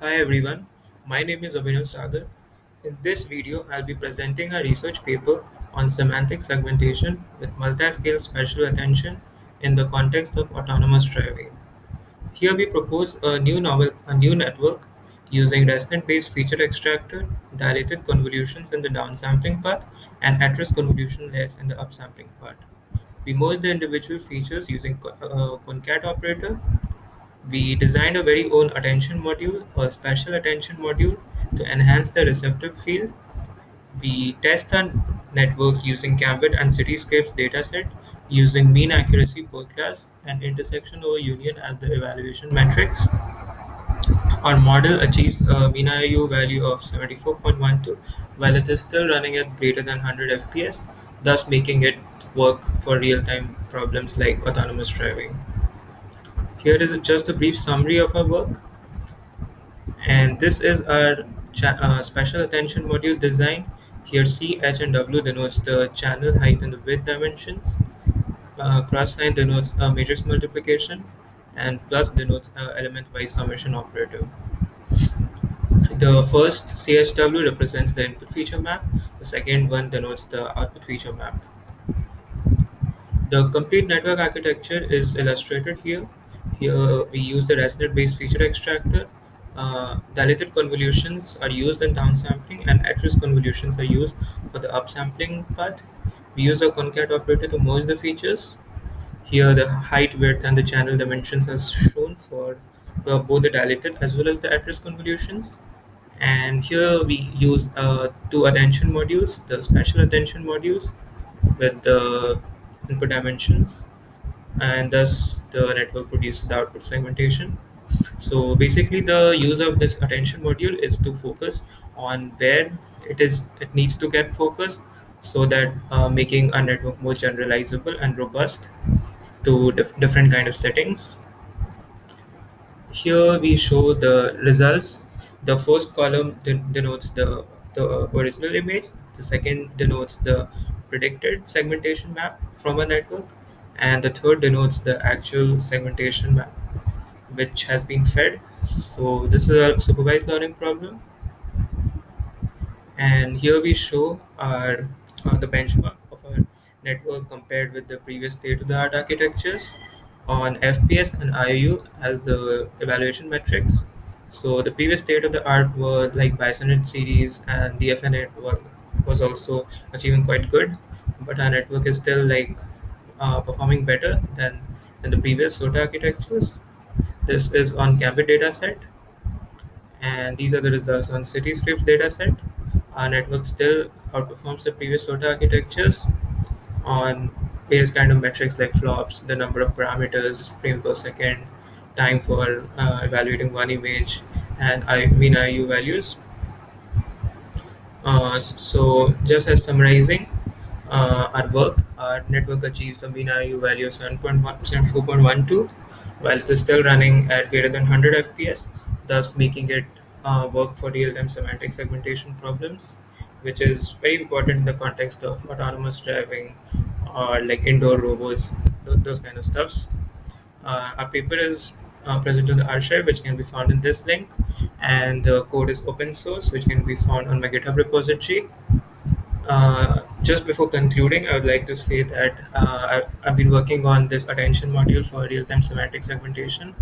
Hi everyone, my name is Abhinav Sagar. In this video, I'll be presenting a research paper on semantic segmentation with multi-scale special attention in the context of autonomous driving. Here we propose a new network using ResNet-based feature extractor, dilated convolutions in the downsampling path, and at-rest convolution layers in the upsampling part. We merge the individual features using concat operator. We designed a very own attention module or special attention module to enhance the receptive field. We test our network using Cambit and Cityscapes dataset using mean accuracy per class and intersection over union as the evaluation metrics. Our model achieves a mean IU value of 74.12 while it is still running at greater than 100 FPS, thus making it work for real-time problems like autonomous driving. Here is just a brief summary of our work. And this is our special attention module design. Here C, H, and W denotes the channel height and the width dimensions. Cross sign denotes matrix multiplication, and plus denotes element-wise summation operator. The first CHW represents the input feature map. The second one denotes the output feature map. The complete network architecture is illustrated here. Here we use the ResNet-based feature extractor. Dilated convolutions are used in downsampling, and at-risk convolutions are used for the upsampling path. We use a concat operator to merge the features. Here the height, width, and the channel dimensions are shown for both the dilated as well as the at-risk convolutions. And here we use two attention modules, the special attention modules with the input dimensions, and thus the network produces the output segmentation. So basically the use of this attention module is to focus on where it needs to get focused, so that making a network more generalizable and robust to different kind of settings. Here we show the results. The first column denotes the original image. The second denotes the predicted segmentation map from a network. And the third denotes the actual segmentation map, which has been fed. So this is a supervised learning problem. And here we show our the benchmark of our network compared with the previous state-of-the-art architectures on FPS and IOU as the evaluation metrics. So the previous state-of-the-art were like Bisonet series, and the FNet was also achieving quite good, but our network is still like performing better than the previous SOTA architectures. This is on Gambit dataset, and these are the results on Cityscripts dataset. Our network still outperforms the previous SOTA architectures on various kind of metrics like flops, the number of parameters, frame per second, time for evaluating one image, and mean IU values. So just as summarizing our work, our network achieves a mean IU value of 7.1, while it is still running at greater than 100 FPS, thus making it work for real-time semantic segmentation problems, which is very important in the context of autonomous driving or like indoor robots, those kind of stuffs. Our paper is present in the archive, which can be found in this link, and the code is open source, which can be found on my GitHub repository. Just before concluding, I would like to say that I've been working on this attention module for real-time semantic segmentation.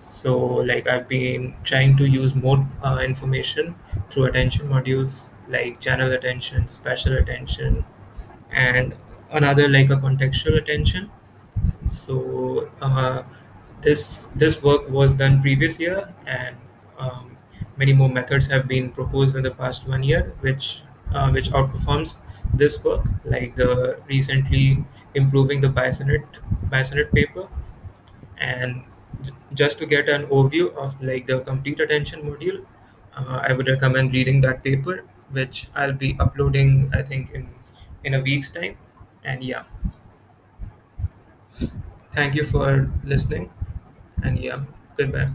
So, like, I've been trying to use more information through attention modules like channel attention, special attention, and another like a contextual attention. So this work was done previous year, and many more methods have been proposed in the past 1 year, which outperforms this work, like the recently improving the Bisonet paper. And just to get an overview of like the complete attention module, I would recommend reading that paper, which I'll be uploading, I think, in a week's time. And yeah, thank you for listening. And yeah, goodbye.